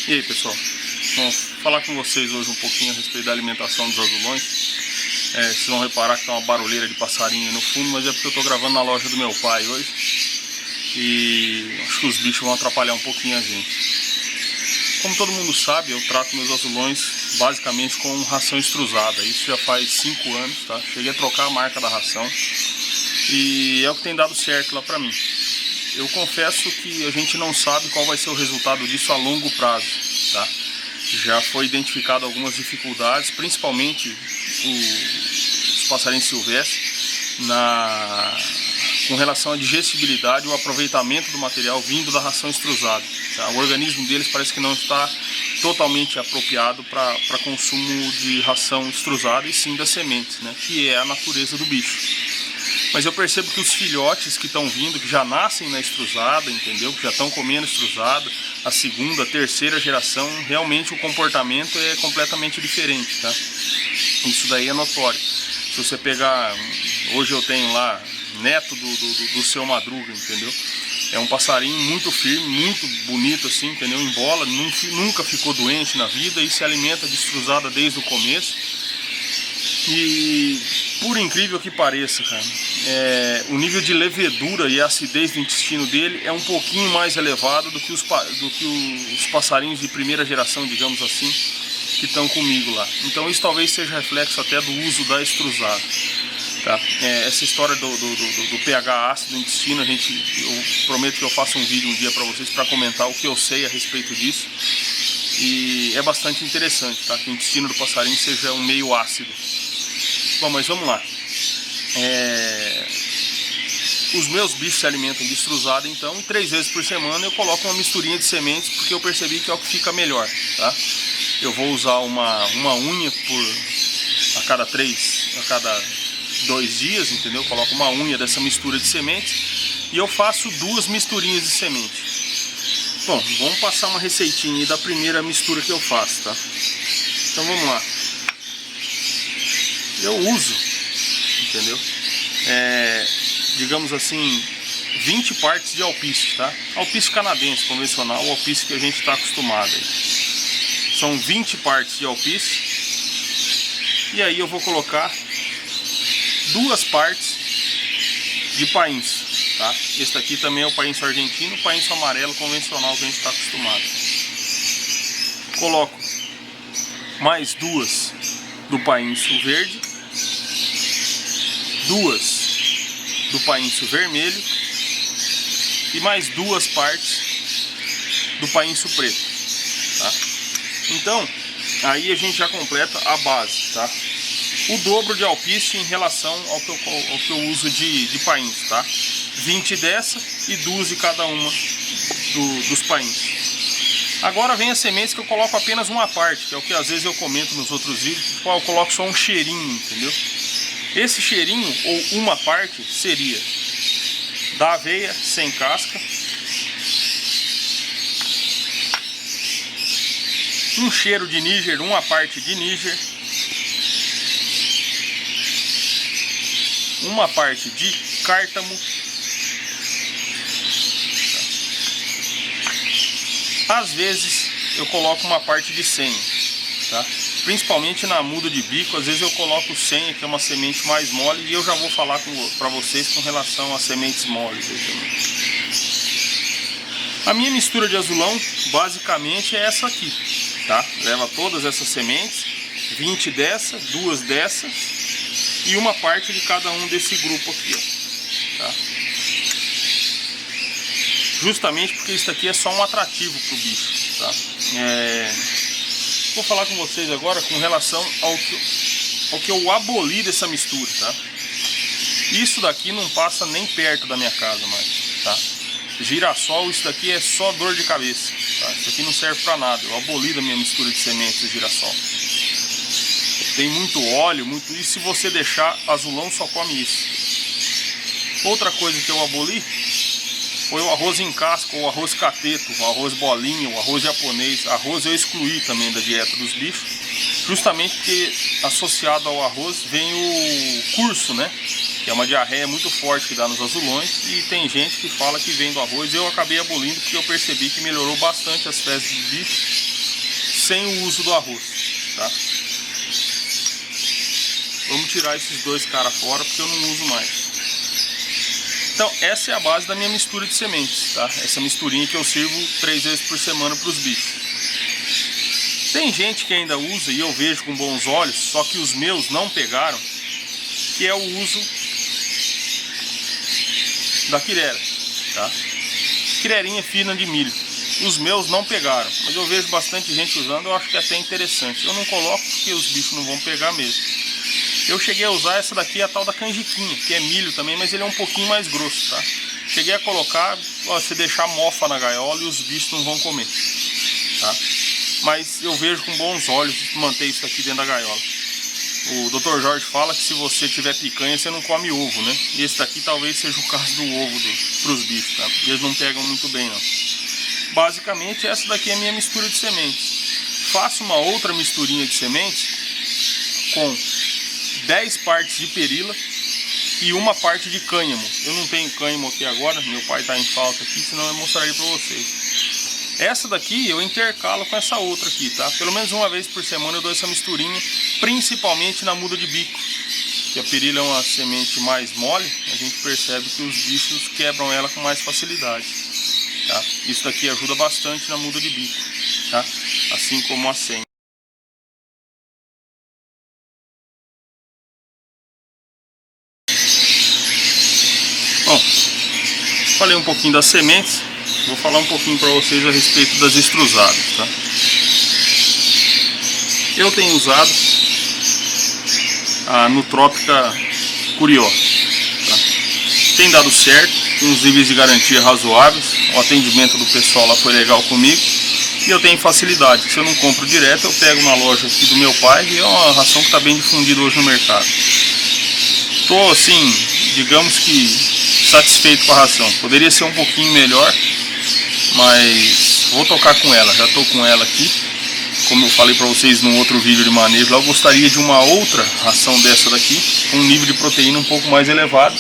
E aí, pessoal, vou falar com vocês hoje um pouquinho a respeito da alimentação dos azulões. Vocês vão reparar que tá uma barulheira de passarinho aí no fundo, mas é porque eu tô gravando na loja do meu pai hoje e acho que os bichos vão atrapalhar um pouquinho a gente. Como todo mundo sabe, eu trato meus azulões basicamente com ração extrusada. Isso já faz 5 anos, tá? Cheguei a trocar a marca da ração e é o que tem dado certo lá pra mim. Eu confesso que a gente não sabe qual vai ser o resultado disso a longo prazo, tá? Já foi identificado algumas dificuldades, principalmente os passarinhos silvestres, com relação à digestibilidade e o aproveitamento do material vindo da ração extrusada. Tá? O organismo deles parece que não está totalmente apropriado para consumo de ração extrusada e sim das sementes, né? Que é a natureza do bicho. Mas eu percebo que os filhotes que estão vindo, que já nascem na extrusada, entendeu? Que já estão comendo extrusada, a segunda, a terceira geração, realmente o comportamento é completamente diferente, tá? Isso daí é notório. Se você pegar, hoje eu tenho lá, neto do seu Madruga, entendeu? É um passarinho muito firme, muito bonito assim, entendeu? Embola, nunca ficou doente na vida e se alimenta de extrusada desde o começo. E por incrível que pareça, cara, o nível de levedura e acidez do intestino dele é um pouquinho mais elevado do que os passarinhos de primeira geração, digamos assim, que estão comigo lá. Então isso talvez seja reflexo até do uso da extrusada. Tá? Essa história do pH ácido do intestino, eu prometo que eu faço um vídeo um dia para vocês para comentar o que eu sei a respeito disso. E é bastante interessante, tá? Que o intestino do passarinho seja um meio ácido. Bom, mas vamos lá. Os meus bichos se alimentam de extrusada, então, e 3 vezes por semana eu coloco uma misturinha de sementes, porque eu percebi que é o que fica melhor, tá? Eu vou usar uma unha a cada 2 dias, entendeu? Eu coloco uma unha dessa mistura de sementes e eu faço 2 misturinhas de semente. Bom, vamos passar uma receitinha aí da primeira mistura que eu faço, tá? Então vamos lá. Eu uso, entendeu? Digamos assim, 20 partes de alpiste, tá? Alpiste canadense, convencional, o alpiste que a gente está acostumado aí. São 20 partes de alpiste. E aí eu vou colocar 2 partes de painço, tá? Esse daqui também é o painço argentino, o painço amarelo convencional que a gente está acostumado. Coloco mais 2 do painço verde, 2 do painço vermelho e mais 2 partes do painço preto, tá? Então, aí a gente já completa a base, tá? O dobro de alpiste em relação ao que eu uso de painço, tá? 20 dessa e 2 de cada uma dos painços. Agora vem as sementes que eu coloco apenas uma parte, que é o que às vezes eu comento nos outros vídeos, eu coloco só um cheirinho, entendeu? Esse cheirinho, ou uma parte, seria da aveia sem casca, um cheiro de níger, uma parte de níger, uma parte de cártamo, às vezes eu coloco uma parte de senha, tá? Principalmente na muda de bico, às vezes eu coloco senha, que é uma semente mais mole, e eu já vou falar para vocês com relação às sementes moles aí também. A minha mistura de azulão basicamente é essa aqui, tá? Leva todas essas sementes, 20 dessa, 2 dessas e uma parte de cada um desse grupo aqui, ó, tá? Justamente porque isso aqui é só um atrativo para o bicho, tá? Vou falar com vocês agora com relação ao que eu aboli dessa mistura, tá? Isso daqui não passa nem perto da minha casa mais, tá? Girassol, isso daqui é só dor de cabeça, tá? Isso aqui não serve para nada. Eu aboli da minha mistura de sementes de girassol. Tem muito óleo, e se você deixar, azulão só come isso. Outra coisa que eu aboli foi o arroz em casca, ou arroz cateto, o arroz bolinho, o arroz japonês. Arroz eu excluí também da dieta dos bichos, justamente porque associado ao arroz vem o curso, né? Que é uma diarreia muito forte que dá nos azulões, e tem gente que fala que vem do arroz. Eu acabei abolindo porque eu percebi que melhorou bastante as fezes dos bichos sem o uso do arroz, tá? Vamos tirar esses dois caras fora porque eu não uso mais. Então essa é a base da minha mistura de sementes, tá? Essa misturinha que eu sirvo 3 vezes por semana para os bichos. Tem gente que ainda usa, e eu vejo com bons olhos, só que os meus não pegaram, que é o uso da quirera, tá? Quirerinha fina de milho. Os meus não pegaram, mas eu vejo bastante gente usando, eu acho que é até interessante. Eu não coloco porque os bichos não vão pegar mesmo. Eu cheguei a usar essa daqui, a tal da canjiquinha, que é milho também, mas ele é um pouquinho mais grosso, tá? Cheguei a colocar, ó, você deixar mofa na gaiola e os bichos não vão comer, tá? Mas eu vejo com bons olhos manter isso aqui dentro da gaiola. O Dr. Jorge fala que se você tiver picanha, você não come ovo, né? E esse daqui talvez seja o caso do ovo para os bichos, tá? Eles não pegam muito bem, não. Basicamente, essa daqui é a minha mistura de sementes. Faço uma outra misturinha de sementes com 10 partes de perila e uma parte de cânhamo. Eu não tenho cânhamo aqui agora, meu pai está em falta aqui, senão eu mostraria para vocês. Essa daqui eu intercalo com essa outra aqui, tá? Pelo menos uma vez por semana eu dou essa misturinha, principalmente na muda de bico. Que a perila é uma semente mais mole, a gente percebe que os bichos quebram ela com mais facilidade, tá? Isso daqui ajuda bastante na muda de bico, tá? Assim como a senha. Bom, falei um pouquinho das sementes. Vou falar um pouquinho para vocês a respeito das extrusadas, tá? Eu tenho usado a Nutrópica Curió, tá? Tem dado certo, tem uns níveis de garantia razoáveis, o atendimento do pessoal lá foi legal comigo e eu tenho facilidade. Se eu não compro direto, eu pego na loja aqui do meu pai e é uma ração que está bem difundida hoje no mercado. Estou assim, digamos que satisfeito com a ração. Poderia ser um pouquinho melhor, mas vou tocar com ela, já estou com ela aqui. Como eu falei para vocês num outro vídeo de manejo, eu gostaria de uma outra ração dessa daqui, com um nível de proteína um pouco mais elevado,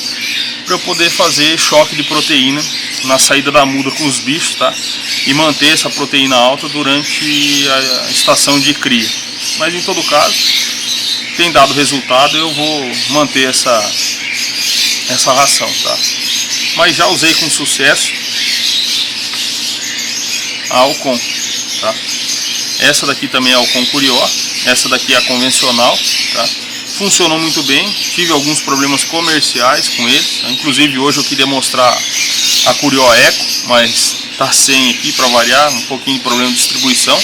para eu poder fazer choque de proteína na saída da muda com os bichos, tá? E manter essa proteína alta durante a estação de cria. Mas em todo caso, tem dado resultado, eu vou manter essa ração, tá? Mas já usei com sucesso a Alcon, tá? Essa daqui também é a Alcon Curió, essa daqui é a convencional, tá? Funcionou muito bem, tive alguns problemas comerciais com eles, inclusive hoje eu queria mostrar a Curió Eco, mas tá sem aqui para variar, um pouquinho de problema de distribuição,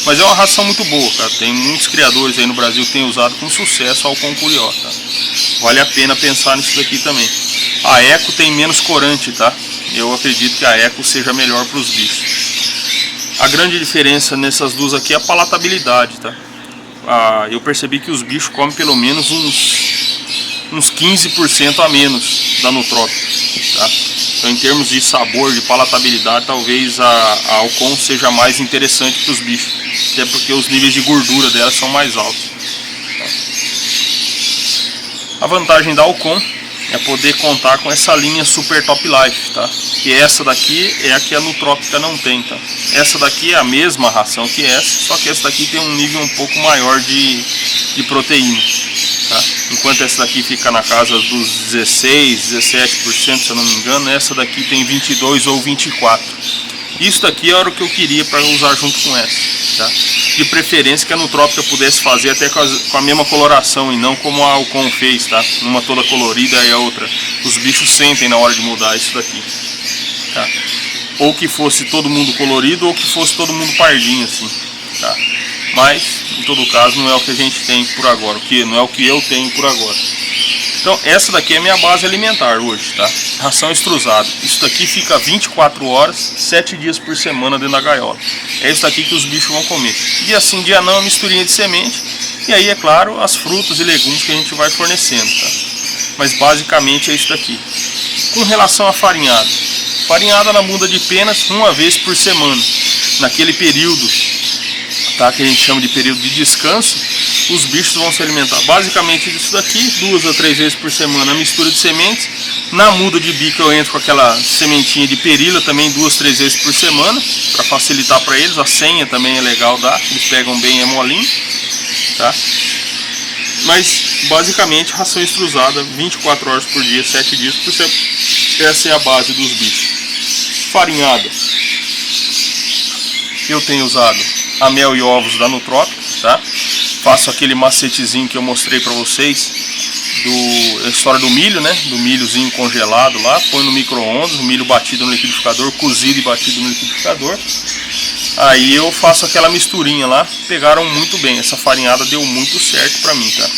mas é uma ração muito boa, cara. Tem muitos criadores aí no Brasil que têm usado com sucesso a Alcon Curió, tá? Vale a pena pensar nisso daqui também. A Eco tem menos corante, tá? Eu acredito que a Eco seja melhor para os bichos. A grande diferença nessas duas aqui é a palatabilidade, tá? Eu percebi que os bichos comem pelo menos uns 15% a menos da Nutrópica, tá? Então, em termos de sabor, de palatabilidade, talvez a Alcon seja mais interessante para os bichos, até porque os níveis de gordura dela são mais altos, tá? A vantagem da Alcon é poder contar com essa linha Super Top Life, tá? Que essa daqui é a que a Nutrópica não tem, tá? Essa daqui é a mesma ração que essa, só que essa daqui tem um nível um pouco maior de proteína, tá? Enquanto essa daqui fica na casa dos 16, 17%, se eu não me engano, essa daqui tem 22 ou 24. Isso daqui era o que eu queria para usar junto com essa, tá? De preferência que a Nutrópica pudesse fazer até com a mesma coloração e não como a Alcon fez, tá? Uma toda colorida e a outra. Os bichos sentem na hora de mudar isso daqui, tá? Ou que fosse todo mundo colorido ou que fosse todo mundo pardinho assim, tá? Mas em todo caso não é o que a gente tem por agora, não é o que eu tenho por agora. Então essa daqui é a minha base alimentar hoje, tá? Ração extrusada. Isso daqui fica 24 horas, 7 dias por semana dentro da gaiola. É isso daqui que os bichos vão comer. Dia sim, dia não, a misturinha de semente. E aí, é claro, as frutas e legumes que a gente vai fornecendo, tá? Mas basicamente é isso daqui. Com relação à farinhada. Farinhada na muda de penas uma vez por semana. Naquele período, tá? Que a gente chama de período de descanso. os bichos vão se alimentar basicamente disso daqui, 2 a 3 vezes por semana a mistura de sementes. Na muda de bico eu entro com aquela sementinha de perila também 2, 3 vezes por semana, para facilitar para eles. A senha também é legal dar, eles pegam bem, é molinho, tá? Mas basicamente ração extrusada 24 horas por dia, 7 dias por semana. Essa é a base dos bichos. Farinhada, eu tenho usado a mel e ovos da Nutrópica, tá? Faço aquele macetezinho que eu mostrei para vocês a história do milho, né? Do milhozinho congelado lá, põe no micro-ondas, o milho batido no liquidificador, cozido e batido no liquidificador. Aí eu faço aquela misturinha lá, pegaram muito bem, essa farinhada deu muito certo pra mim, tá?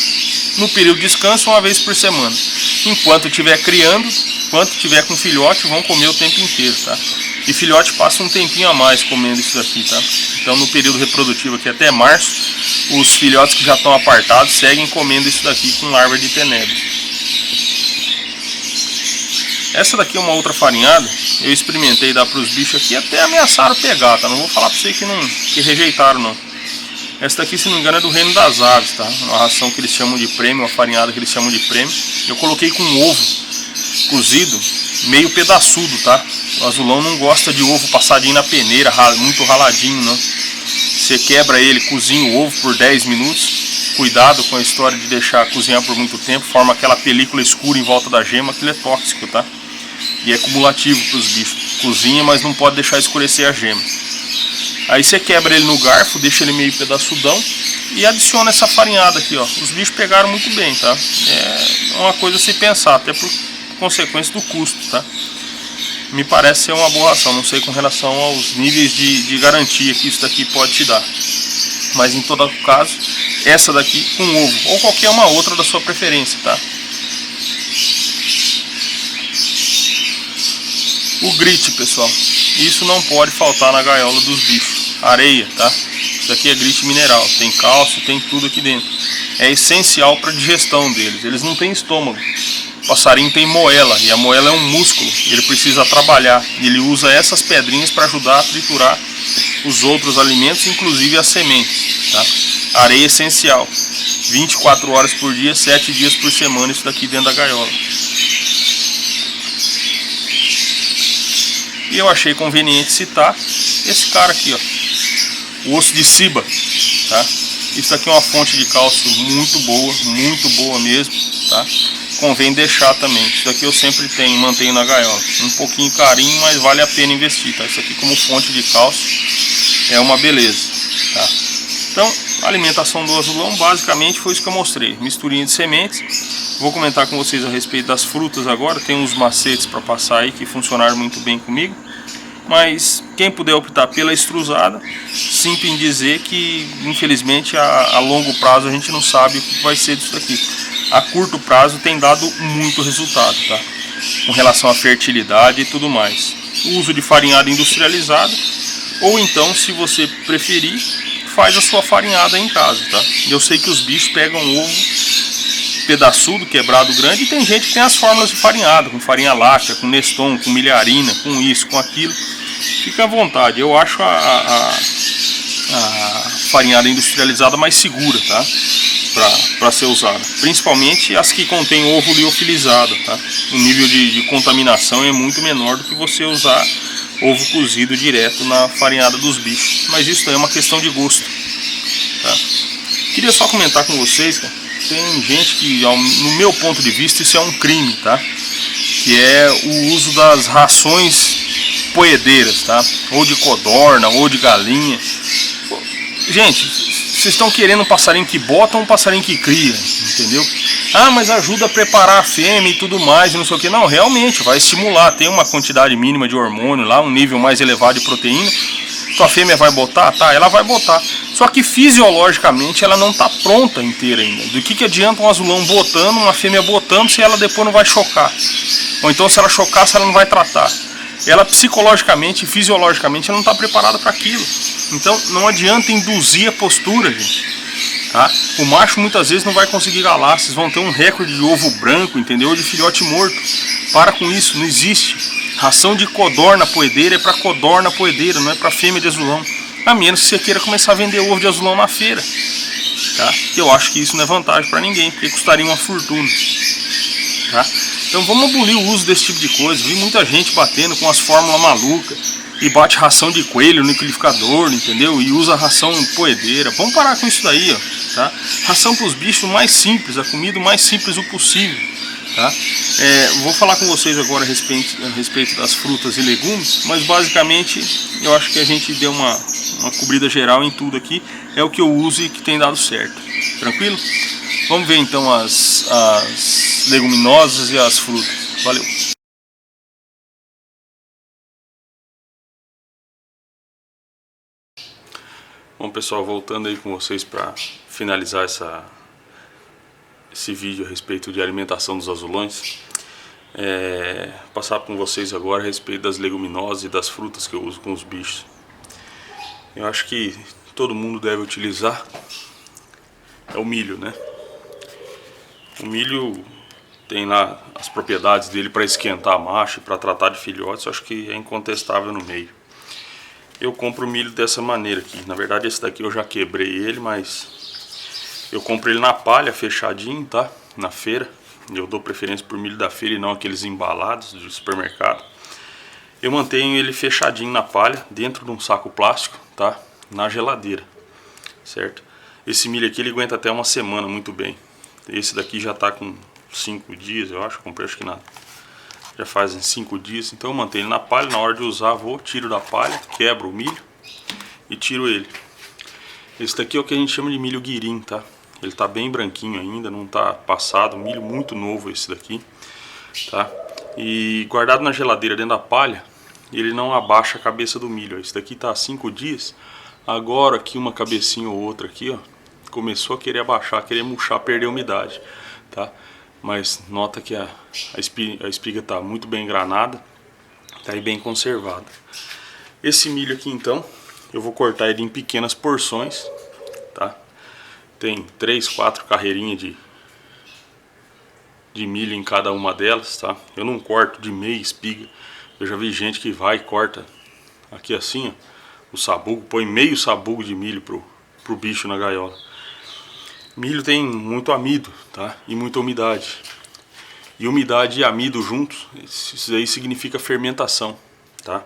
No período de descanso, uma vez por semana. Enquanto estiver criando, enquanto estiver com filhote, vão comer o tempo inteiro, tá? E filhote passa um tempinho a mais comendo isso daqui, tá? Então no período reprodutivo aqui até março, os filhotes que já estão apartados seguem comendo isso daqui com larva de tenebro. Essa daqui é uma outra farinhada, eu experimentei dar para os bichos aqui, até ameaçaram pegar, tá? Não vou falar para você que rejeitaram não. Essa daqui, se não me engano, é do reino das aves, tá? Uma ração que eles chamam de prêmio, uma farinhada que eles chamam de prêmio. Eu coloquei com ovo cozido, meio pedaçudo, tá? O azulão não gosta de ovo passadinho na peneira, muito raladinho, não. Você quebra ele, cozinha o ovo por 10 minutos. Cuidado com a história de deixar cozinhar por muito tempo, forma aquela película escura em volta da gema, aquilo é tóxico, tá? E é cumulativo para os bichos. Cozinha, mas não pode deixar escurecer a gema. Aí você quebra ele no garfo, deixa ele meio pedaçudão e adiciona essa farinhada aqui, ó. Os bichos pegaram muito bem, tá? É uma coisa a se pensar, até por consequência do custo, tá? Me parece ser uma boa ação, não sei com relação aos níveis de garantia que isso daqui pode te dar. Mas em todo caso, essa daqui com ovo, ou qualquer uma outra da sua preferência, tá? O grite, pessoal, isso não pode faltar na gaiola dos bichos. Areia, tá? Isso aqui é grite mineral, tem cálcio, tem tudo aqui dentro. É essencial para a digestão deles, eles não têm estômago. O passarinho tem moela, e a moela é um músculo, ele precisa trabalhar. E ele usa essas pedrinhas para ajudar a triturar os outros alimentos, inclusive as sementes, tá? Areia é essencial, 24 horas por dia, 7 dias por semana, isso daqui dentro da gaiola. E eu achei conveniente citar esse cara aqui, ó, o osso de Ciba, tá? Isso aqui é uma fonte de cálcio muito boa mesmo, tá? Convém deixar também. Isso aqui eu sempre mantenho na gaiola. Um pouquinho carinho, mas vale a pena investir, tá? Isso aqui como fonte de cálcio é uma beleza, tá? Então, a alimentação do azulão basicamente foi isso que eu mostrei. Misturinha de sementes. Vou comentar com vocês a respeito das frutas agora. Tem uns macetes para passar aí que funcionaram muito bem comigo. Mas quem puder optar pela extrusada, sinto em dizer que infelizmente a longo prazo a gente não sabe o que vai ser disso daqui. A curto prazo tem dado muito resultado, tá? Com relação à fertilidade e tudo mais. O uso de farinhada industrializada, ou então, se você preferir, faz a sua farinhada em casa, tá? Eu sei que os bichos pegam ovo pedaçudo, quebrado grande, e tem gente que tem as fórmulas de farinhada, com farinha láctea, com Neston, com milharina, com isso, com aquilo. Fica à vontade, eu acho a farinhada industrializada mais segura, tá? Para ser usada, principalmente as que contêm ovo liofilizado, tá? O nível de contaminação é muito menor do que você usar ovo cozido direto na farinhada dos bichos, mas isso é uma questão de gosto, tá? Queria só comentar com vocês, cara, tem gente que, no meu ponto de vista, isso é um crime, tá? Que é o uso das rações poedeiras, tá? Ou de codorna, ou de galinha. Gente, vocês estão querendo um passarinho que bota ou um passarinho que cria, entendeu? Ah, mas ajuda a preparar a fêmea e tudo mais, e não sei o que. Não, realmente, vai estimular, tem uma quantidade mínima de hormônio lá, um nível mais elevado de proteína. Sua fêmea vai botar? Tá, ela vai botar. Só que fisiologicamente ela não está pronta inteira ainda. Do que adianta um azulão botando, uma fêmea botando, se ela depois não vai chocar? Ou então se ela chocar, se ela não vai tratar? Ela psicologicamente e fisiologicamente ela não está preparada para aquilo. Então não adianta induzir a postura, gente. Tá? O macho muitas vezes não vai conseguir galar, vocês vão ter um recorde de ovo branco, entendeu? Ou de filhote morto. Para com isso, não existe. Ração de codorna poedeira é para codorna poedeira, não é para fêmea de azulão. A menos que você queira começar a vender ovo de azulão na feira. tá? Eu acho que isso não é vantagem para ninguém, porque custaria uma fortuna, tá? Então vamos abolir o uso desse tipo de coisa. Vi muita gente batendo com as fórmulas malucas e bate ração de coelho no liquidificador, entendeu? E usa ração poedeira. Vamos parar com isso daí, ó, tá? Ração para os bichos mais simples, a comida o mais simples o possível, tá? Vou falar com vocês agora a respeito das frutas e legumes, mas basicamente eu acho que a gente deu uma cobrida geral em tudo aqui. É o que eu uso e que tem dado certo. Tranquilo? Vamos ver então as leguminosas e as frutas. Valeu! Bom pessoal, voltando aí com vocês para finalizar esse vídeo a respeito de alimentação dos azulões. Passar com vocês agora a respeito das leguminosas e das frutas que eu uso com os bichos. Eu acho que todo mundo deve utilizar o milho, né? O milho tem lá as propriedades dele para esquentar macho e para tratar de filhotes. Eu acho que é incontestável no meio. Eu compro o milho dessa maneira aqui. Na verdade esse daqui eu já quebrei ele, mas eu compro ele na palha, fechadinho, tá? Na feira. Eu dou preferência por milho da feira e não aqueles embalados do supermercado. Eu mantenho ele fechadinho na palha, dentro de um saco plástico, tá? Na geladeira, certo? Esse milho aqui ele aguenta até uma semana muito bem. Esse daqui já tá com 5 dias, eu acho. Comprei acho que nada. Já fazem 5 dias. Então eu mantenho ele na palha. Na hora de usar, tiro da palha, quebro o milho e tiro ele. Esse daqui é o que a gente chama de milho guirim, tá? Ele tá bem branquinho ainda, não tá passado. Milho muito novo esse daqui, tá? E guardado na geladeira dentro da palha, ele não abaixa a cabeça do milho. Esse daqui tá há 5 dias. Agora aqui uma cabecinha ou outra aqui, ó, começou a querer abaixar, a querer murchar, perder a umidade, tá? Mas nota que a espiga tá muito bem engranada, tá aí bem conservada. Esse milho aqui então, eu vou cortar ele em pequenas porções, tá? Tem 3, 4 carreirinhas de milho em cada uma delas, tá? Eu não corto de meia espiga. Eu já vi gente que vai e corta aqui assim, ó, o sabugo, põe meio sabugo de milho pro bicho na gaiola. Milho tem muito amido, tá? E muita umidade. E umidade e amido juntos, isso aí significa fermentação, tá?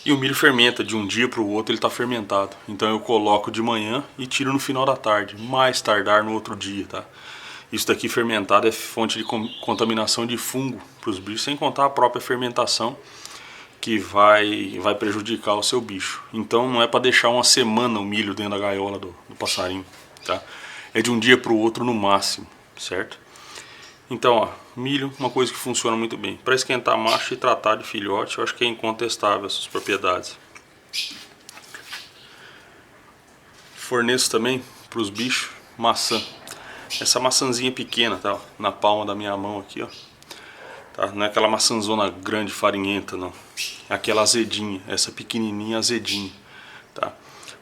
E o milho fermenta de um dia para o outro, ele está fermentado. Então eu coloco de manhã e tiro no final da tarde, mais tardar no outro dia, tá? Isso daqui fermentado é fonte de contaminação de fungo para os bichos, sem contar a própria fermentação que vai prejudicar o seu bicho. Então não é para deixar uma semana o milho dentro da gaiola do passarinho, tá? É de um dia para o outro no máximo, certo? Então, ó, milho, uma coisa que funciona muito bem. Para esquentar macho e tratar de filhote, eu acho que é incontestável essas propriedades. Forneço também para os bichos maçã. Essa maçãzinha pequena, tá? Na palma da minha mão aqui, ó. Tá? Não é aquela maçãzona grande, farinhenta, não. É aquela azedinha, essa pequenininha azedinha, tá?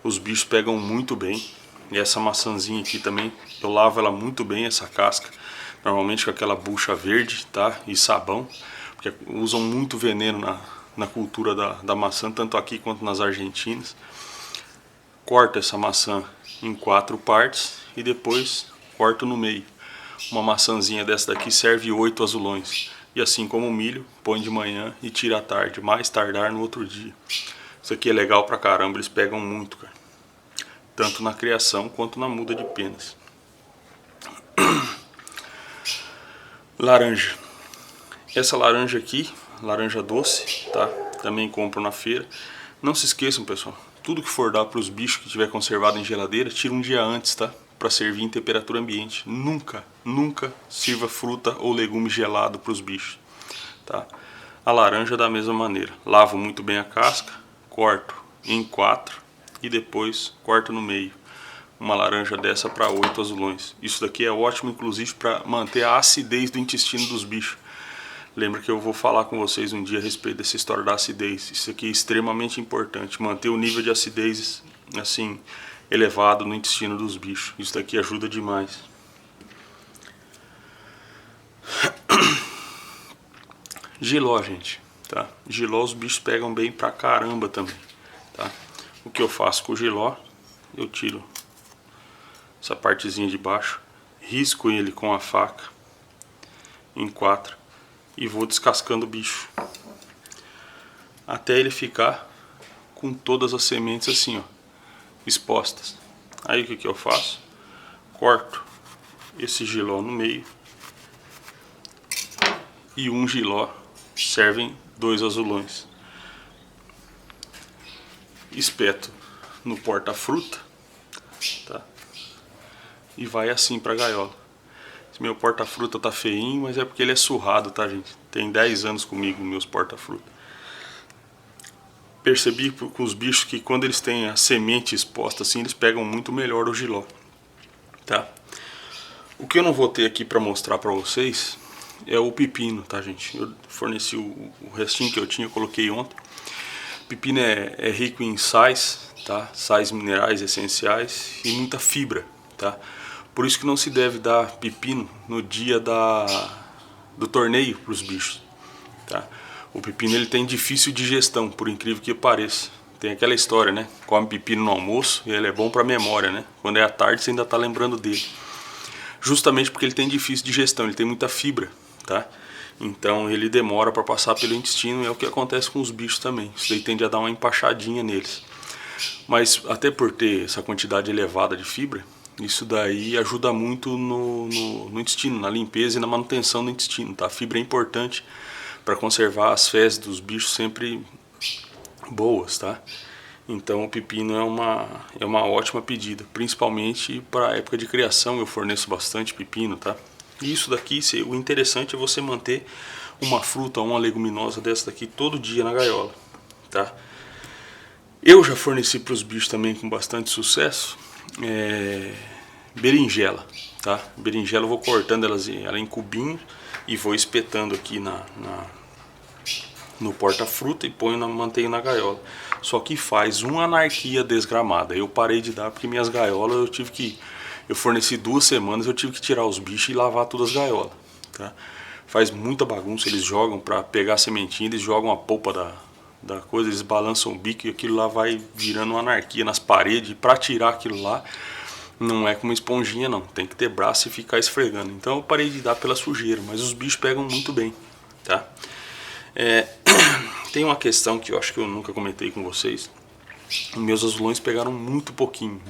Os bichos pegam muito bem. E essa maçãzinha aqui também, eu lavo ela muito bem, essa casca. Normalmente com aquela bucha verde, tá? E sabão. Porque usam muito veneno na cultura da maçã, tanto aqui quanto nas Argentinas. Corto essa maçã em 4 partes e depois corto no meio. Uma maçãzinha dessa daqui serve 8 azulões. E assim como o milho, põe de manhã e tira à tarde, mais tardar no outro dia. Isso aqui é legal pra caramba, eles pegam muito, cara. Tanto na criação quanto na muda de penas. Laranja. Essa laranja aqui, laranja doce, tá? Também compro na feira. Não se esqueçam, pessoal, tudo que for dar para os bichos que tiver conservado em geladeira, tira um dia antes, tá? Para servir em temperatura ambiente. Nunca, nunca sirva fruta ou legume gelado para os bichos, tá? A laranja da mesma maneira. Lavo muito bem a casca, corto em 4 e depois corto no meio. Uma laranja dessa para 8 azulões. Isso daqui é ótimo, inclusive, para manter a acidez do intestino dos bichos. Lembra que eu vou falar com vocês um dia a respeito dessa história da acidez. Isso aqui é extremamente importante. Manter o nível de acidez, assim, elevado no intestino dos bichos. Isso daqui ajuda demais. Jiló, gente, tá? Jiló os bichos pegam bem pra caramba também, tá? O que eu faço com o jiló? Eu tiro essa partezinha de baixo, risco ele com a faca em 4 e vou descascando o bicho até ele ficar com todas as sementes assim, ó, expostas. Aí o que eu faço? Corto esse jiló no meio e um jiló servem 2 azulões. Espeto no porta-fruta, tá? E vai assim pra gaiola. Esse meu porta-fruta tá feinho, mas é porque ele é surrado, tá, gente? Tem 10 anos comigo, meus porta-fruta. Percebi com os bichos que quando eles têm a semente exposta assim, eles pegam muito melhor o jiló, tá? O que eu não vou ter aqui pra mostrar pra vocês é o pepino, tá, gente? Eu forneci o restinho que eu tinha, eu coloquei ontem. O pepino é rico em sais, tá? Sais minerais essenciais e muita fibra, tá? Por isso que não se deve dar pepino no dia do torneio para os bichos, tá? O pepino ele tem difícil digestão, por incrível que pareça. Tem aquela história, né? Come pepino no almoço e ele é bom para memória, né? Quando é à tarde você ainda tá lembrando dele. Justamente porque ele tem difícil digestão, ele tem muita fibra, tá? Então ele demora para passar pelo intestino, é o que acontece com os bichos também. Isso daí tende a dar uma empachadinha neles. Mas até por ter essa quantidade elevada de fibra, isso daí ajuda muito no intestino, na limpeza e na manutenção do intestino, tá? A fibra é importante para conservar as fezes dos bichos sempre boas, tá? Então o pepino é uma ótima pedida, principalmente para a época de criação. Eu forneço bastante pepino, tá? E isso daqui, o interessante é você manter uma fruta ou uma leguminosa dessa daqui todo dia na gaiola, tá? Eu já forneci para os bichos também com bastante sucesso berinjela, tá? Berinjela eu vou cortando ela em cubinhos e vou espetando aqui no porta-fruta e mantenho na gaiola. Só que faz uma anarquia desgramada. Eu parei de dar porque minhas gaiolas eu forneci 2 semanas, eu tive que tirar os bichos e lavar todas as gaiolas, tá? Faz muita bagunça, eles jogam para pegar a sementinha, eles jogam a polpa da coisa, eles balançam o bico e aquilo lá vai virando uma anarquia nas paredes. E para tirar aquilo lá não é com uma esponjinha não, tem que ter braço e ficar esfregando. Então eu parei de dar pela sujeira, mas os bichos pegam muito bem, tá? Tem uma questão que eu acho que eu nunca comentei com vocês. Meus azulões pegaram muito pouquinho,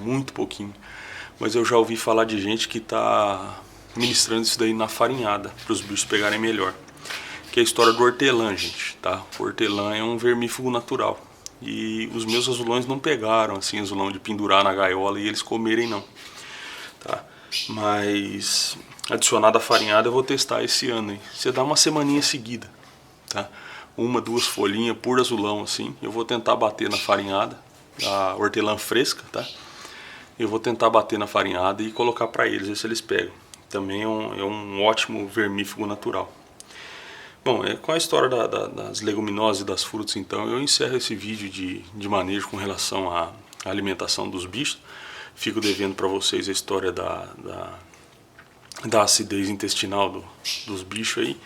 mas eu já ouvi falar de gente que tá ministrando isso daí na farinhada para os bichos pegarem melhor. Que é a história do hortelã, gente, tá? O hortelã é um vermífugo natural. E os meus azulões não pegaram assim azulão de pendurar na gaiola e eles comerem não, tá? Mas adicionado a farinhada eu vou testar esse ano, hein? Você dá uma semaninha seguida, tá? 1, 2 folhinhas por azulão assim. Eu vou tentar bater na farinhada, a hortelã fresca, tá? Eu vou tentar bater na farinhada e colocar para eles, ver se eles pegam. Também é um ótimo vermífugo natural. Bom, com a história das leguminosas e das frutas, então, eu encerro esse vídeo de manejo com relação à alimentação dos bichos. Fico devendo para vocês a história da acidez intestinal dos bichos aí.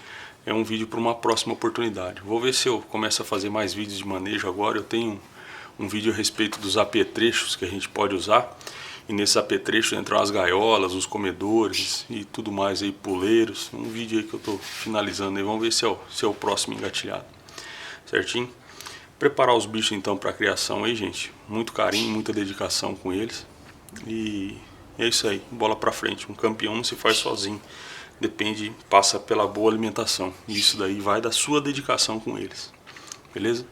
É um vídeo para uma próxima oportunidade. Vou ver se eu começo a fazer mais vídeos de manejo agora. Eu tenho um vídeo a respeito dos apetrechos que a gente pode usar. E nesses apetrechos entram as gaiolas, os comedores e tudo mais aí, puleiros. Um vídeo aí que eu estou finalizando aí. Vamos ver se é o próximo engatilhado. Certinho? Preparar os bichos então para a criação aí, gente. Muito carinho, muita dedicação com eles. E é isso aí. Bola para frente. Um campeão não se faz sozinho. Passa pela boa alimentação. E isso daí vai da sua dedicação com eles. Beleza?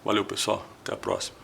Valeu, pessoal. Até a próxima.